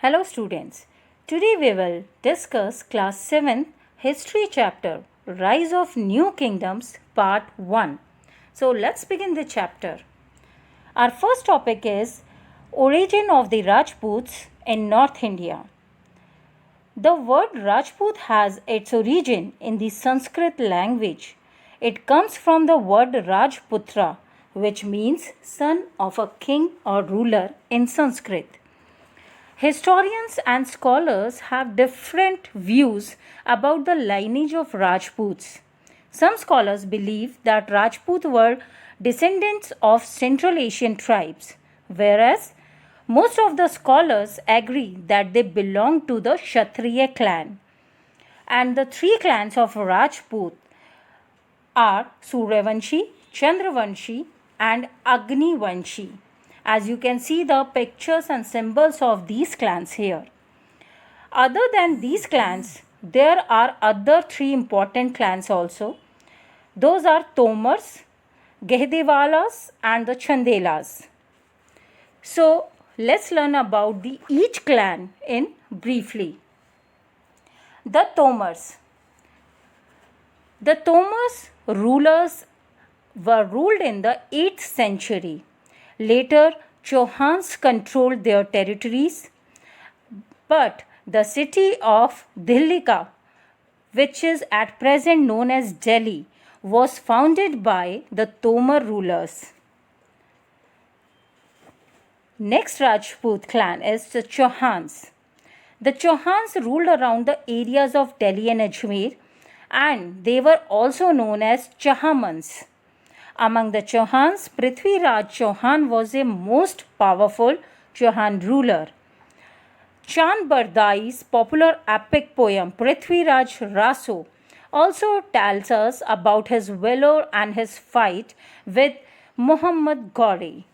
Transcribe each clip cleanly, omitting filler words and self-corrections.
Hello students. Today we will discuss class 7th history chapter Rise of New Kingdoms part 1. So let's begin the chapter. Our first topic is origin of the Rajputs in North India. The word Rajput has its origin in the Sanskrit language. It comes from the word Rajputra, which means son of a king or ruler in Sanskrit. Historians and scholars have different views about the lineage of Rajputs. Some scholars believe that Rajput were descendants of Central Asian tribes, whereas most of the scholars agree that they belong to the Kshatriya clan. And the three clans of Rajput are Suryavanshi, Chandravanshi, and Agnivanshi. As you can see the pictures and symbols of these clans here. Other than these clans, there are other three important clans also. Those are Tomars, Gehdewalas, and the Chandelas. So let's learn about each clan in briefly. The Tomars. The Tomars rulers were ruled in the 8th century. Later, Chauhans controlled their territories, but the city of Dhillika, which is at present known as Delhi, was founded by the Tomar rulers. Next Rajput clan is the Chauhans. The Chauhans ruled around the areas of Delhi and Ajmer, and they were also known as Chahamans. Among the Chauhans, Prithviraj Chauhan was a most powerful Chauhan ruler. Chand Bardai's popular epic poem Prithviraj Raso also tells us about his valor and his fight with Muhammad Ghori.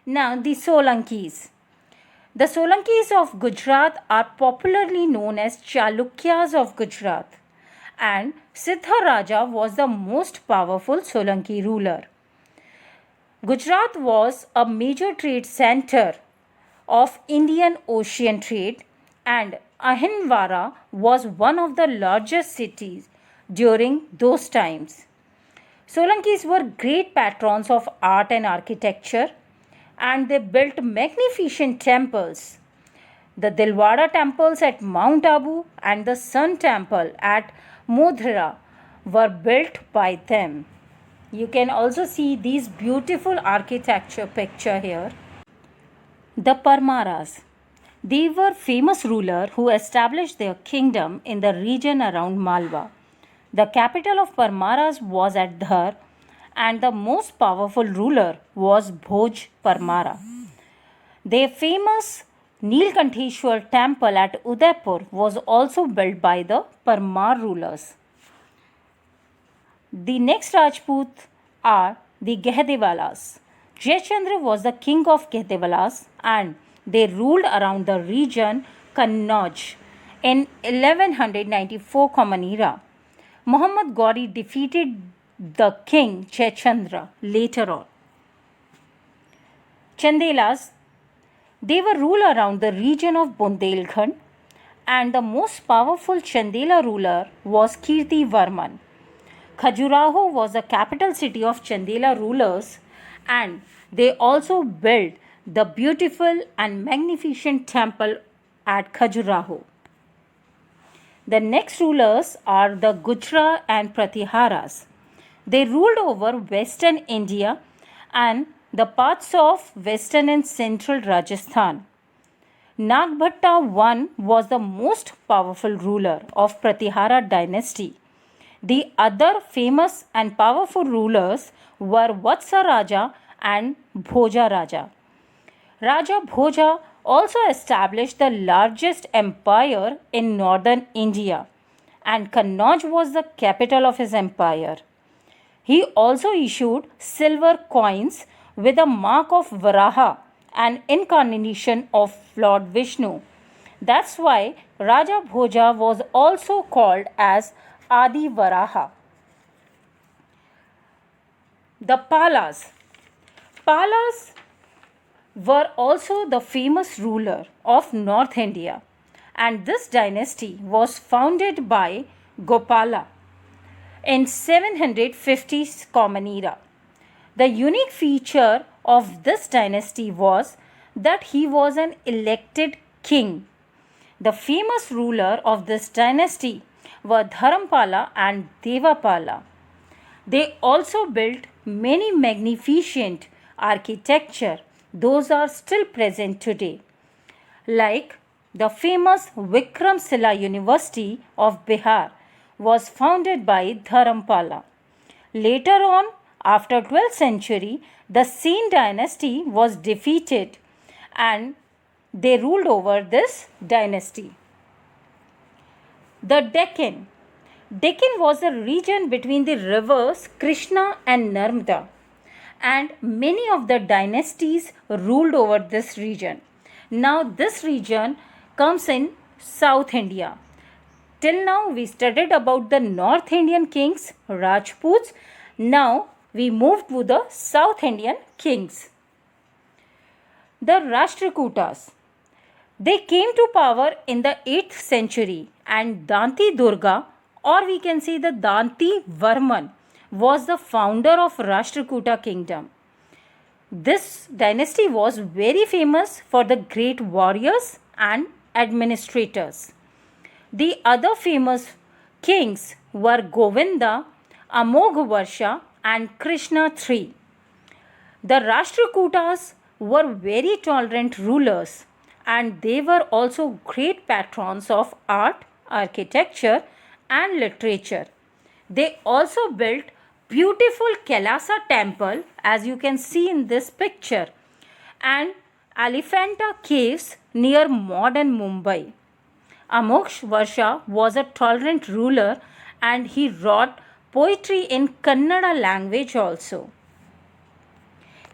Now the Solankis. The Solankis of Gujarat are popularly known as Chalukyas of Gujarat, and Siddharaja was the most powerful Solanki ruler. Gujarat was a major trade center of Indian Ocean trade, and Ahinwara was one of the largest cities during those times. Solankis were great patrons of art and architecture, and they built magnificent temples. The Dilwara temples at Mount Abu and the Sun temple at Modhera were built by them. You can also see these beautiful architecture picture here. The Parmaras. They were famous rulers who established their kingdom in the region around Malwa. The capital of Parmaras was at Dhar, and the most powerful ruler was Bhoj Parmara. Their famous Neelkantheshwar temple at Udaipur was also built by the Parmar rulers. The next Rajput are the Gehdewalas. Jayachandra was the king of Gehdewalas, and they ruled around the region Kannauj in 1194 Common Era. Muhammad Ghori defeated the king Jayachandra later on. Chandelas, they were ruled around the region of Bundelkhand, and the most powerful Chandela ruler was Kirti Varman. Khajuraho was the capital city of Chandela rulers, and they also built the beautiful and magnificent temple at Khajuraho. The next rulers are the Gujra and Pratiharas. They ruled over western India and the parts of western and central Rajasthan. Nagbhatta I was the most powerful ruler of Pratihara dynasty. The other famous and powerful rulers were Vatsa Raja and Bhoja Raja. Raja Bhoja also established the largest empire in northern India, and Kannauj was the capital of his empire. He also issued silver coins with a mark of Varaha, an incarnation of Lord Vishnu. That's why Raja Bhoja was also called as Adi Varaha. The Palas. Palas were also the famous ruler of North India, and this dynasty was founded by Gopala in 750 Common Era. The unique feature of this dynasty was that he was an elected king. The famous ruler of this dynasty were Dharampala and Devapala. They also built many magnificent architecture. Those are still present today, like the famous Vikramshila University of Bihar was founded by Dharampala. Later on, after 12th century, the Sen dynasty was defeated and they ruled over this dynasty. The Deccan. Deccan was a region between the rivers Krishna and Narmada, and many of the dynasties ruled over this region. Now this region comes in South India. Till now we studied about the North Indian kings, Rajputs. Now we move to the South Indian kings. The Rashtrakutas. They came to power in the 8th century, and Danti Durga, or we can say the Danti Varman, was the founder of Rashtrakuta kingdom. This dynasty was very famous for the great warriors and administrators. The other famous kings were Govinda, Amoghavarsha and Krishna III. The Rashtrakutas were very tolerant rulers, and they were also great patrons of art, architecture and literature. They also built beautiful Kailasa temple, as you can see in this picture, and Elephanta caves near modern Mumbai. Amoghavarsha was a tolerant ruler and he wrote poetry in Kannada language also.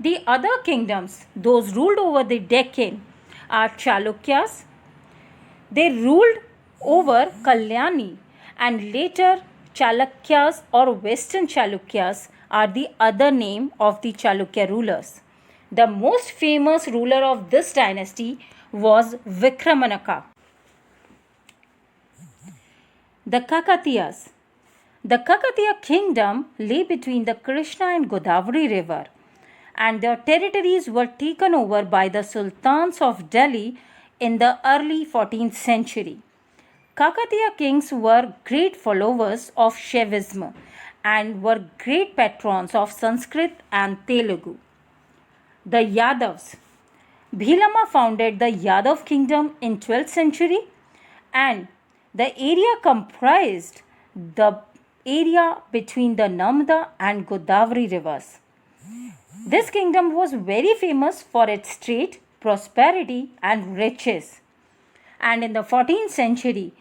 The other kingdoms, those ruled over the Deccan, are Chalukyas. They ruled over Kalyani, and later Chalukyas or Western Chalukyas are the other name of the Chalukya rulers. The most famous ruler of this dynasty was Vikramanaka. The Kakatiyas. The Kakatiya kingdom lay between the Krishna and Godavari river, and their territories were taken over by the sultans of Delhi in the early 14th century. Kakatiya kings were great followers of Shaivism and were great patrons of Sanskrit and Telugu. The Yadavs. Bhilama founded the Yadav kingdom in 12th century, and the area comprised the area between the Narmada and Godavari rivers. This kingdom was very famous for its trade, prosperity and riches. And in the 14th century,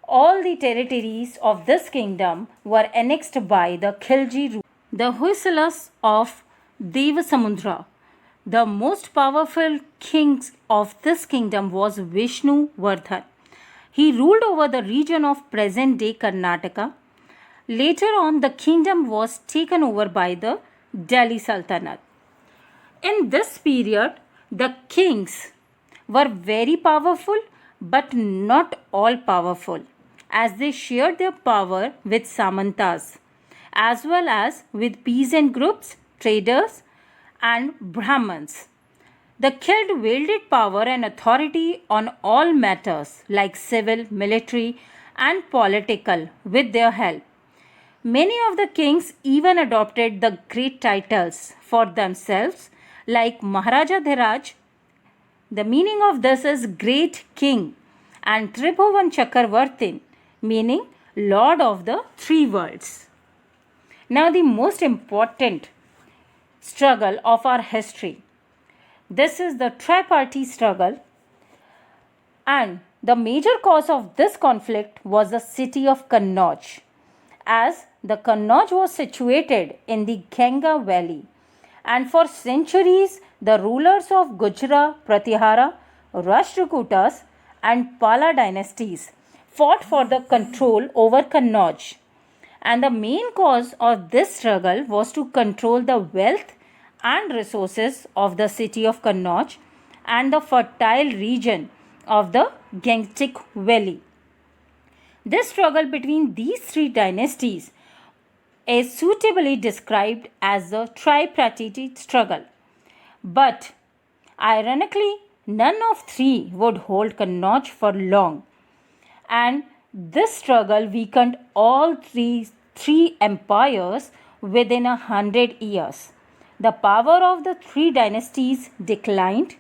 all the territories of this kingdom were annexed by the Khilji rulers. The Hoysalas of Devasamudra. The most powerful king of this kingdom was Vishnu Vardhan. He ruled over the region of present-day Karnataka. Later on, the kingdom was taken over by the Delhi Sultanate. In this period, the kings were very powerful but not all powerful, as they shared their power with Samantas as well as with peasant groups, traders and Brahmins. The Kheld wielded power and authority on all matters like civil, military and political with their help. Many of the kings even adopted the great titles for themselves, like Maharaja Dhiraj. The meaning of this is great king, and Tribhuvan Chakravartin, meaning Lord of the three worlds. Now the most important struggle of our history. This is the tripartite struggle, and the major cause of this conflict was the city of Kannauj, as the Kannauj was situated in the Ganga valley, and for centuries the rulers of Gujra, Pratihara, Rashtrakutas and Pala dynasties fought for the control over Kannauj, and the main cause of this struggle was to control the wealth and resources of the city of Kannauj and the fertile region of the Gangetic Valley. This struggle between these three dynasties is suitably described as the tripartite struggle. But ironically, none of three would hold Kannauj for long, and this struggle weakened all three empires within 100 years. The power of the three dynasties declined.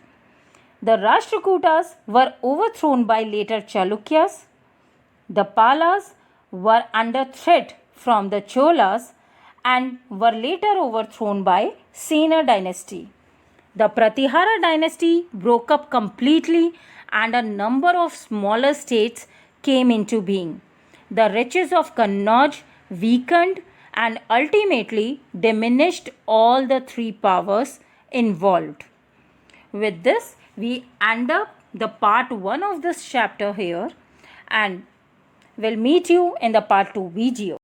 The Rashtrakutas were overthrown by later Chalukyas. The Palas were under threat from the Cholas and were later overthrown by Sena dynasty. The Pratihara dynasty broke up completely and a number of smaller states came into being. The riches of Kannauj weakened and ultimately diminished all the three powers involved. With this, we end up the part 1 of this chapter here, and we'll meet you in the part 2 video.